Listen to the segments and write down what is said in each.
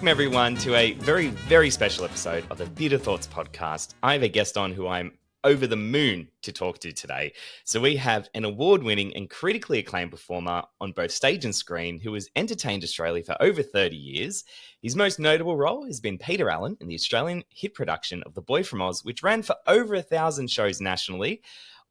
Welcome everyone to a very, very special episode of the Theatre Thoughts podcast. I have a guest on who I'm over the moon to talk to today. So we have an award-winning and critically acclaimed performer on both stage and screen who has entertained Australia for over 30 years. His most notable role has been Peter Allen in the Australian hit production of The Boy from Oz, which ran for over 1,000 shows nationally.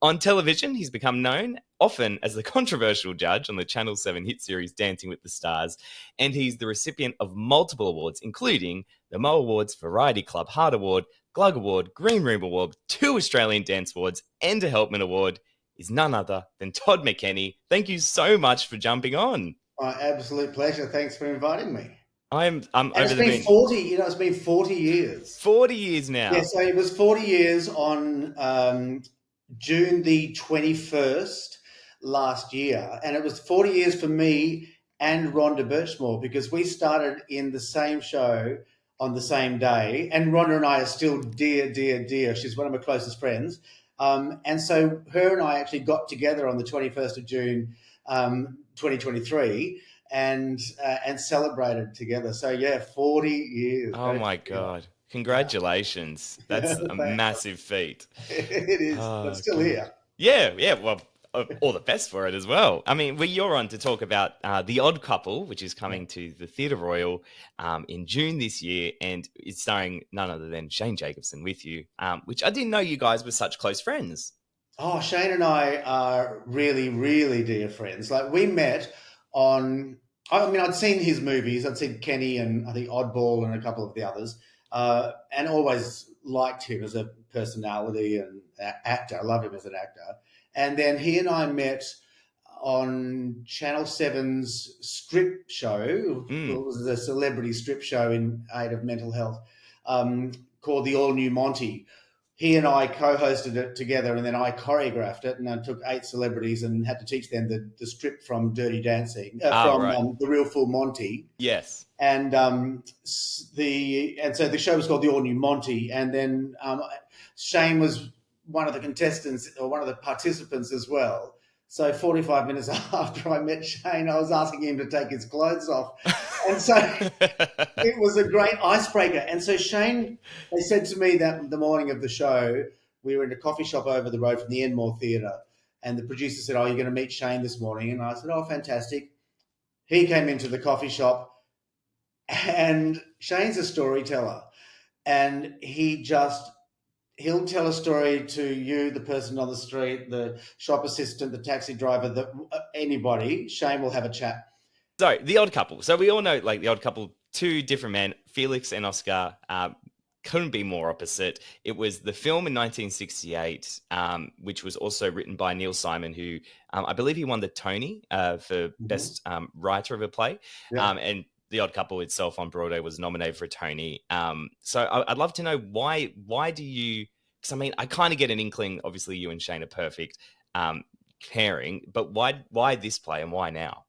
On television, he's become known often as the controversial judge on the Channel 7 hit series Dancing with the Stars, and he's the recipient of multiple awards, including the Mo Awards Variety Club Heart Award, Glug Award, Green Room Award, 2 Australian Dance Awards, and a Helpman Award. Is none other than Todd McKenney. Thank you so much for jumping on. My absolute pleasure. Thanks for inviting me. I'm and over it's the been moon. 40. It's been 40 years. 40 years now. Yeah, so it was 40 years on June the 21st last year, and it was 40 years for me and Rhonda Birchmore because we started in the same show on the same day, and Rhonda and I are still dear, dear, dear. She's one of my closest friends, and so her and I actually got together on the 21st of June, 2023, and celebrated together. So yeah, 40 years. Oh my God. Congratulations. That's a massive feat. It is, but still here. Yeah. Well, all the best for it as well. I mean, you're on to talk about The Odd Couple, which is coming to the Theatre Royal in June this year, and it's starring none other than Shane Jacobson with you, which I didn't know you guys were such close friends. Oh, Shane and I are really, really dear friends. Like, we met on, I'd seen his movies. I'd seen Kenny and I think Oddball and a couple of the others. And always liked him as a personality and actor. I love him as an actor. And then he and I met on Channel 7's strip show. It was a celebrity strip show in aid of mental health called The All New Monty. He and I co-hosted it together, and then I choreographed it, and I took 8 celebrities and had to teach them the strip from Dirty Dancing, The Real Full Monty. Yes. And so the show was called The All New Monty, and then Shane was one of the contestants or one of the participants as well. So 45 minutes after I met Shane, I was asking him to take his clothes off. And so it was a great icebreaker. And so Shane, they said to me that the morning of the show, we were in a coffee shop over the road from the Enmore Theatre, and the producer said, "Oh, you're going to meet Shane this morning?" And I said, "Oh, fantastic." He came into the coffee shop, and Shane's a storyteller, and he'll tell a story to you, the person on the street, the shop assistant, the taxi driver, anybody. Shane will have a chat. So, The Odd Couple. So we all know, like, The Odd Couple, 2 different men, Felix and Oscar, couldn't be more opposite. It was the film in 1968, which was also written by Neil Simon, who I believe he won the Tony for Best Writer of a Play. Yeah. And The Odd Couple itself on Broadway was nominated for a Tony. So I'd love to know why do you, because I mean, I kind of get an inkling, obviously you and Shane are perfect pairing, but why this play and why now?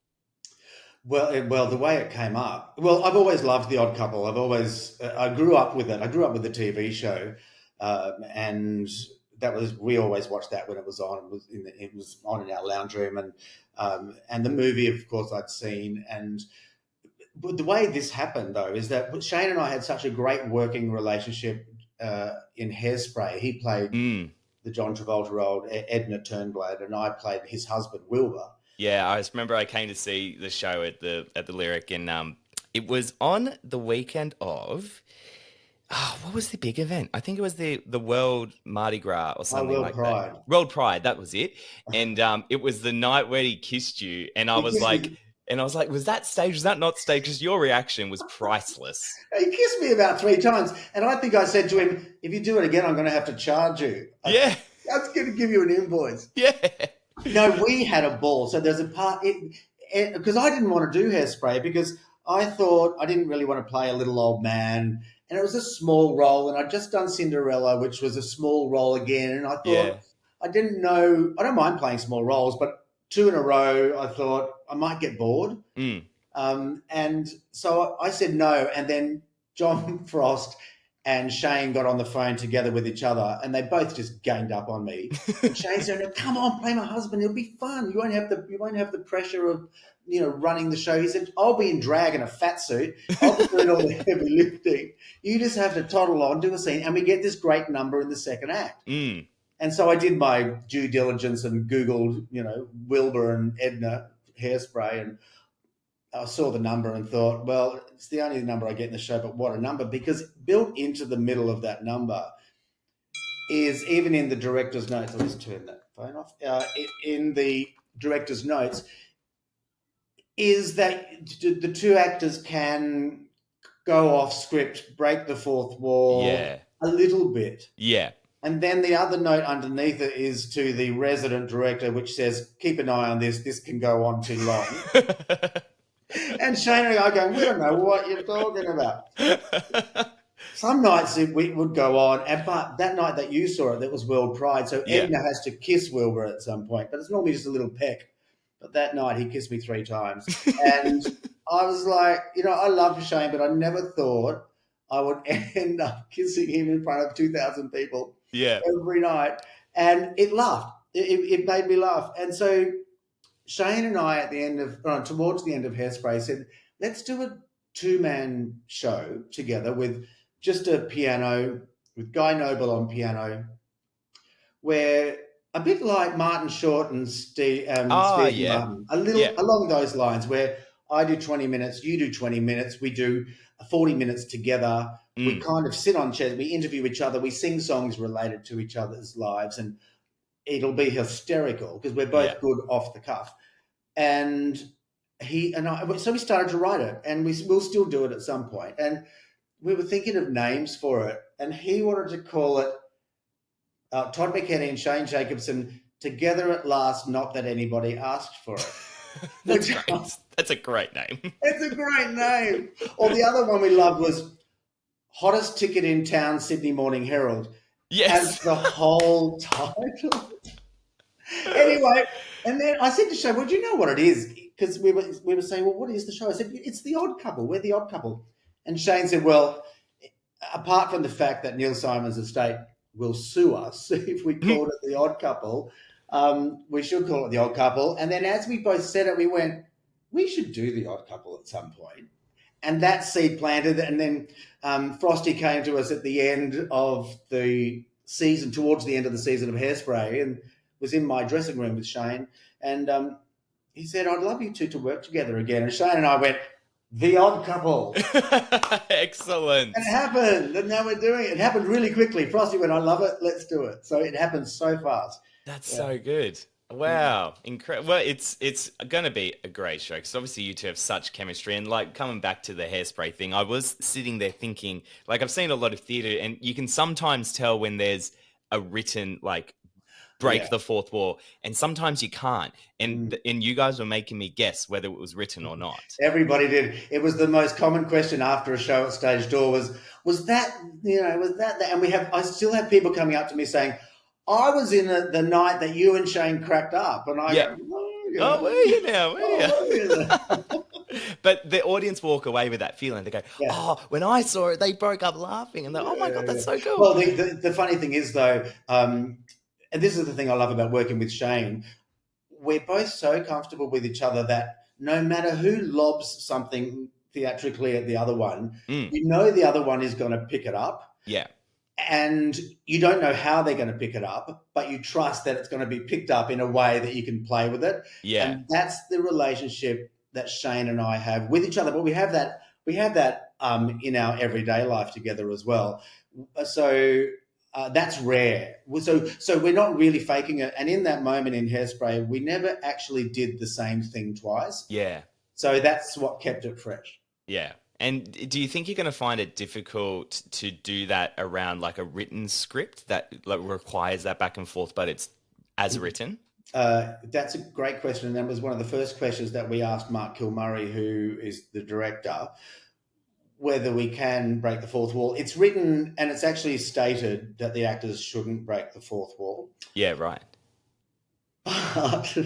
Well, the way it came up. Well, I've always loved The Odd Couple. I grew up with it. I grew up with the TV show, and we always watched that when it was on. It was on in our lounge room, and the movie, of course, I'd seen. And the way this happened, though, is that Shane and I had such a great working relationship in Hairspray. He played the John Travolta role, Edna Turnblad, and I played his husband, Wilbur. Yeah, I just remember I came to see the show at the Lyric, and it was on the weekend of what was the big event? I think it was the World Mardi Gras or something World like Pride. that. World Pride, that was it. And it was the night where he kissed you, and I was like, was that staged? Was that not staged? Because your reaction was priceless. He kissed me about 3 times, and I think I said to him, "If you do it again, I'm going to have to charge you." Yeah. I was going to give you an invoice. Yeah. No, we had a ball. So there's a part, because I didn't want to do Hairspray because I thought I didn't really want to play a little old man, and it was a small role, and I'd just done Cinderella, which was a small role again, and I thought, I didn't know, I don't mind playing small roles, but 2 in a row, I thought I might get bored. And so I said no, and then John Frost and Shane got on the phone together with each other, and they both just ganged up on me. And Shane said, "Come on, play my husband. It'll be fun. You won't have the pressure of running the show." He said, "I'll be in drag in a fat suit. I'll be doing all the heavy lifting. You just have to toddle on, do a scene, and we get this great number in the second act." Mm. And so I did my due diligence and Googled, Wilbur and Edna Hairspray, and I saw the number and thought, well, it's the only number I get in the show, but what a number. Because built into the middle of that number is, even in the director's notes, I'll just turn that phone off, in the director's notes, is that the two actors can go off script, break the fourth wall a little bit. Yeah. And then the other note underneath it is to the resident director, which says, keep an eye on this. This can go on too long. And Shane and I are going, we don't know what you're talking about. Some nights we would go on, but that night that you saw it, that was World Pride. So Edna has to kiss Wilbur at some point, but it's normally just a little peck. But that night he kissed me 3 times. And I was like, I love Shane, but I never thought I would end up kissing him in front of 2,000 people every night. And it laughed. It made me laugh. And so Shane and I, towards the end of Hairspray, said, let's do a 2-man show together with just a piano, with Guy Noble on piano, where a bit like Martin Short and Steve Martin, along those lines, where I do 20 minutes, you do 20 minutes, we do 40 minutes together. We kind of sit on chairs, we interview each other, we sing songs related to each other's lives, and it'll be hysterical because we're both good off the cuff. And so we started to write it, and we'll still do it at some point. And we were thinking of names for it, and he wanted to call it Todd McKenney and Shane Jacobson Together at Last, Not That Anybody Asked for It. That's great. That's a great name. It's a great name. Or the other one we loved was Hottest Ticket in Town, Sydney Morning Herald. Yes. As the whole title. Anyway, and then I said to Shane, well, do you know what it is? Because we were saying, well, what is the show? I said, it's The Odd Couple. We're The Odd Couple. And Shane said, well, apart from the fact that Neil Simon's estate will sue us if we called it The Odd Couple, we should call it The Odd Couple. And then as we both said it, we went, we should do The Odd Couple at some point. And that seed planted. And then Frosty came to us at the end of the season, towards the end of the season of Hairspray, and was in my dressing room with Shane. And he said, I'd love you two to work together again. And Shane and I went, The Odd Couple. Excellent. And it happened. And now we're doing it. It happened really quickly. Frosty went, I love it. Let's do it. So it happened so fast. That's so good. Wow. Incredible. Well, it's going to be a great show because obviously you two have such chemistry. And like coming back to the Hairspray thing, I was sitting there thinking, like I've seen a lot of theatre and you can sometimes tell when there's a written like break the fourth wall, and sometimes you can't. And you guys were making me guess whether it was written or not. Everybody did. It was the most common question after a show at Stage Door was that, and I still have people coming up to me saying, I was in the night that you and Shane cracked up, and I go, oh, where are you now? Where are you? But the audience walk away with that feeling. They go, oh, when I saw it, they broke up laughing. And they're, oh, my God, that's so cool. Well, the funny thing is, though, and this is the thing I love about working with Shane, we're both so comfortable with each other that no matter who lobs something theatrically at the other one, you know the other one is going to pick it up. Yeah. And you don't know how they're going to pick it up, but you trust that it's going to be picked up in a way that you can play with it. Yeah. And that's the relationship that Shane and I have with each other. But we have that in our everyday life together as well. So that's rare. So we're not really faking it. And in that moment in Hairspray, we never actually did the same thing twice. Yeah. So that's what kept it fresh. Yeah. And do you think you're going to find it difficult to do that around like a written script that like requires that back and forth, but it's as written? That's a great question. And that was one of the first questions that we asked Mark Kilmurray, who is the director, whether we can break the fourth wall. It's written and it's actually stated that the actors shouldn't break the fourth wall. Yeah, right. but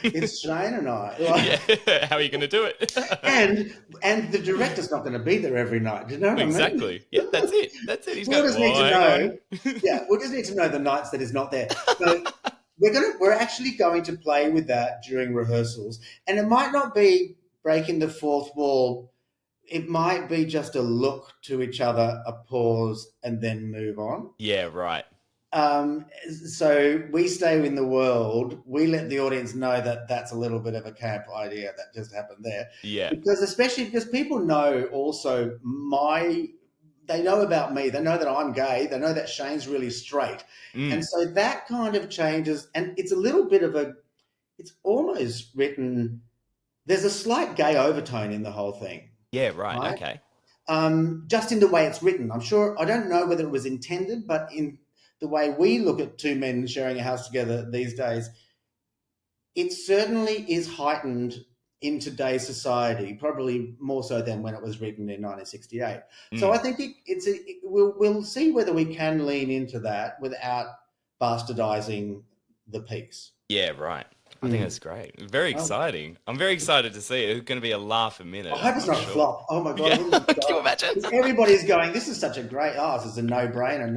it's Shane and I. Like, Yeah. How are you going to do it? and the director's not going to be there every night. Do you know what I mean? Exactly. Yeah, that's it. That's it. He's We'll going, just need oh, to hang know. on. Yeah, we'll just need to know the nights that is not there. So we're actually going to play with that during rehearsals, and it might not be breaking the fourth wall. It might be just a look to each other, a pause, and then move on. Yeah, right. So we stay in the world. We let the audience know that that's a little bit of a camp idea that just happened there, Yeah. especially because people know also they know about me. They know that I'm gay. They know that Shane's really straight, and so that kind of changes. And it's a little bit of it's almost written. There's a slight gay overtone in the whole thing. Yeah, right. Right? Okay. Just in the way it's written. I'm sure, I don't know whether it was intended, but in the way we look at two men sharing a house together these days, it certainly is heightened in today's society, probably more so than when it was written in 1968. So I think we'll see whether we can lean into that without bastardizing the piece. Yeah, right. I think that's great. Very exciting. I'm very excited to see it. It's going to be a laugh a minute. I hope it's not a flop. Oh my God. Yeah. Can you imagine? Everybody's going, this is such a great this is a no-brainer.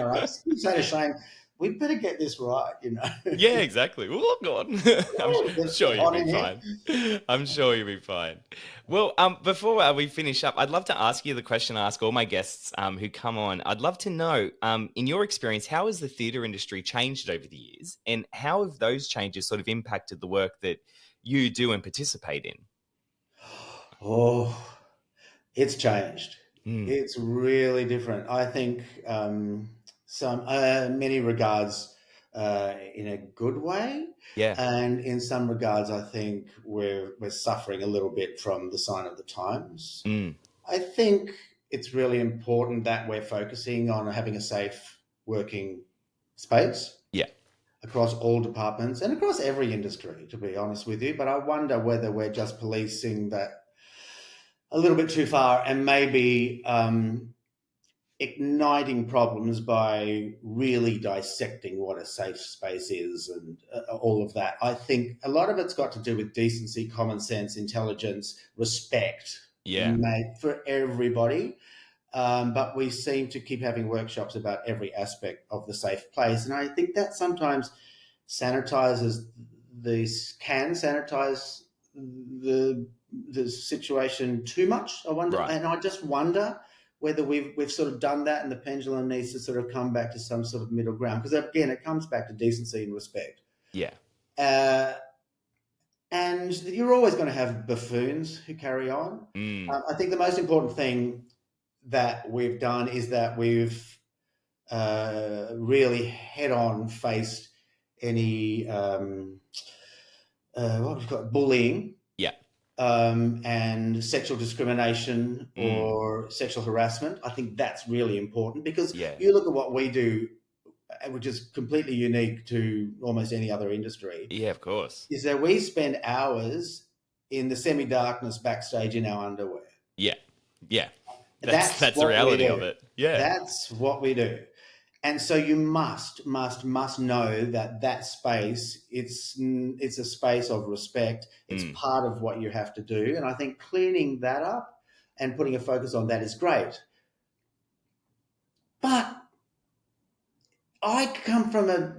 Right? So to Shane, we better get this right, you know. Yeah, exactly. Oh, God. I'm sure you'll be fine. I'm sure you'll be fine. Well, before we finish up, I'd love to ask you the question I ask all my guests who come on. I'd love to know, in your experience, how has the theatre industry changed over the years, and how have those changes sort of impacted the work that you do and participate in? Oh, it's changed. It's really different. I think many regards in a good way. Yeah. And in some regards, I think we're suffering a little bit from the sign of the times. I think it's really important that we're focusing on having a safe working space. Yeah. Across all departments and across every industry, to be honest with you. But I wonder whether we're just policing that a little bit too far and maybe igniting problems by really dissecting what a safe space is and all of that. I think a lot of it's got to do with decency, common sense, intelligence, respect for everybody. But we seem to keep having workshops about every aspect of the safe place. And I think that sometimes sanitize the situation too much. I wonder, and I just wonder whether we've sort of done that, and the pendulum needs to sort of come back to some sort of middle ground. Because again, it comes back to decency and respect. Yeah. And you're always going to have buffoons who carry on. I think the most important thing that we've done is that we've really head-on faced any what we've got, bullying, and sexual discrimination or sexual harassment. I think that's really important because you look at what we do, which is completely unique to almost any other industry. Yeah, of course. Is that we spend hours in the semi-darkness backstage in our underwear. Yeah, yeah. That's the reality of it. Yeah. That's what we do. And so you must know that space, it's a space of respect. It's part of what you have to do. And I think cleaning that up and putting a focus on that is great. But I come from a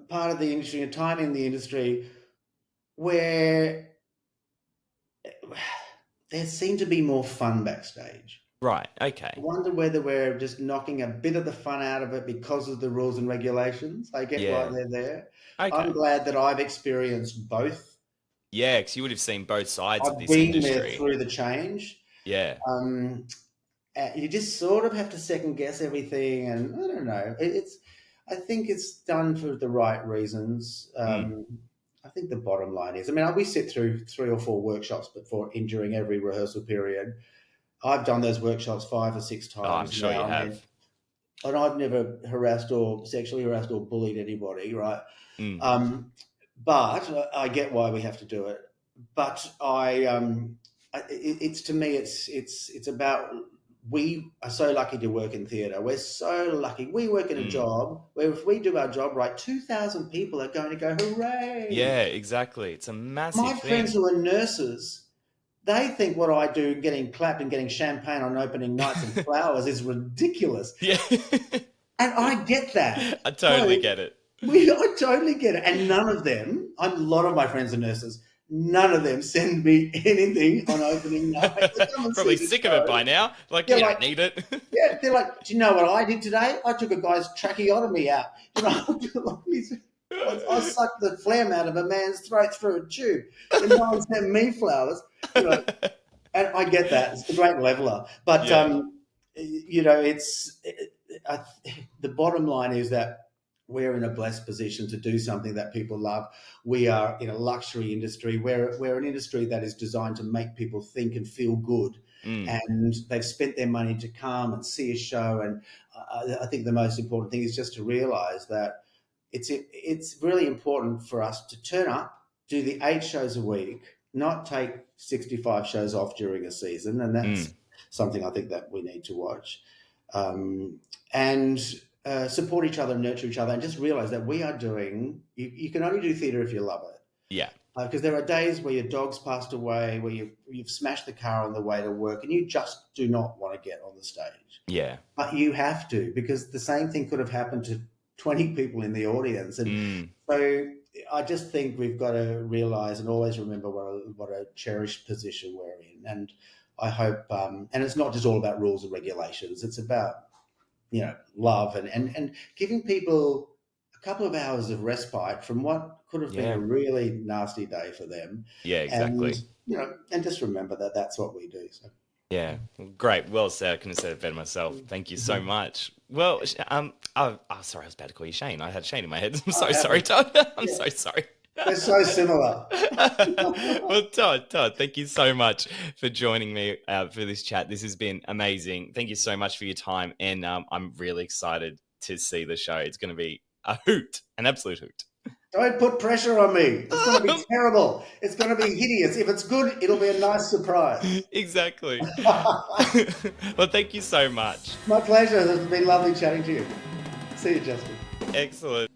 part of the industry, a time in the industry where there seemed to be more fun backstage. Right, okay. I wonder whether we're just knocking a bit of the fun out of it because of the rules and regulations. I get why they're there. Okay. I'm glad that I've experienced both. Yeah, because you would have seen both sides of this industry. I've been there through the change. Yeah. You just sort of have to second guess everything, and I don't know. I think it's done for the right reasons. I think the bottom line is, we sit through 3 or 4 workshops during every rehearsal period. I've done those workshops 5 or 6 times. Oh, I'm sure you have. And I've never harassed or sexually harassed or bullied anybody, right? But I get why we have to do it. But it's to me, it's about we are so lucky to work in theatre. We're so lucky. We work in a job where if we do our job right, 2,000 people are going to go, hooray! Yeah, exactly. It's a massive My thing. friends who are nurses, they think what I do, getting clapped and getting champagne on opening nights and flowers, is ridiculous. Yeah. And I get that. I totally get it. I totally get it. And none of them, a lot of my friends are nurses, none of them send me anything on opening night. Probably sick of it by now. Like, you don't need it. Yeah, they're like, do you know what I did today? I took a guy's tracheotomy out. You know, I sucked the phlegm out of a man's throat through a tube. And no one sent me flowers. You know, and I get that. It's a great leveler. But, you know, the bottom line is that we're in a blessed position to do something that people love. We are in a luxury industry. We're an industry that is designed to make people think and feel good. And they've spent their money to come and see a show. And I think the most important thing is just to realise that it's really important for us to turn up, do the 8 shows a week, not take 65 shows off during a season. And that's something I think that we need to watch. And support each other, nurture each other, and just realise that we are doing, you can only do theatre if you love it. Yeah. Because there are days where your dog's passed away, where you've smashed the car on the way to work, and you just do not want to get on the stage. Yeah. But you have to, because the same thing could have happened to 20 people in the audience. And so I just think we've got to realise and always remember what a cherished position we're in. And I hope, and it's not just all about rules and regulations, it's about, you know, love and giving people a couple of hours of respite from what could have been a really nasty day for them. Yeah, exactly. And, you know, and just remember that that's what we do. So. Yeah, great. Well said. I couldn't have said it better myself. Thank you so much. Well, sorry, I was about to call you Shane. I had Shane in my head. I'm so sorry, Todd. I'm so sorry. They're so similar. Well, Todd, thank you so much for joining me for this chat. This has been amazing. Thank you so much for your time. And I'm really excited to see the show. It's going to be a hoot, an absolute hoot. Don't put pressure on me. It's going to be terrible. It's going to be hideous. If it's good, it'll be a nice surprise. Exactly. Well, thank you so much. My pleasure. It's been lovely chatting to you. See you, Justin. Excellent.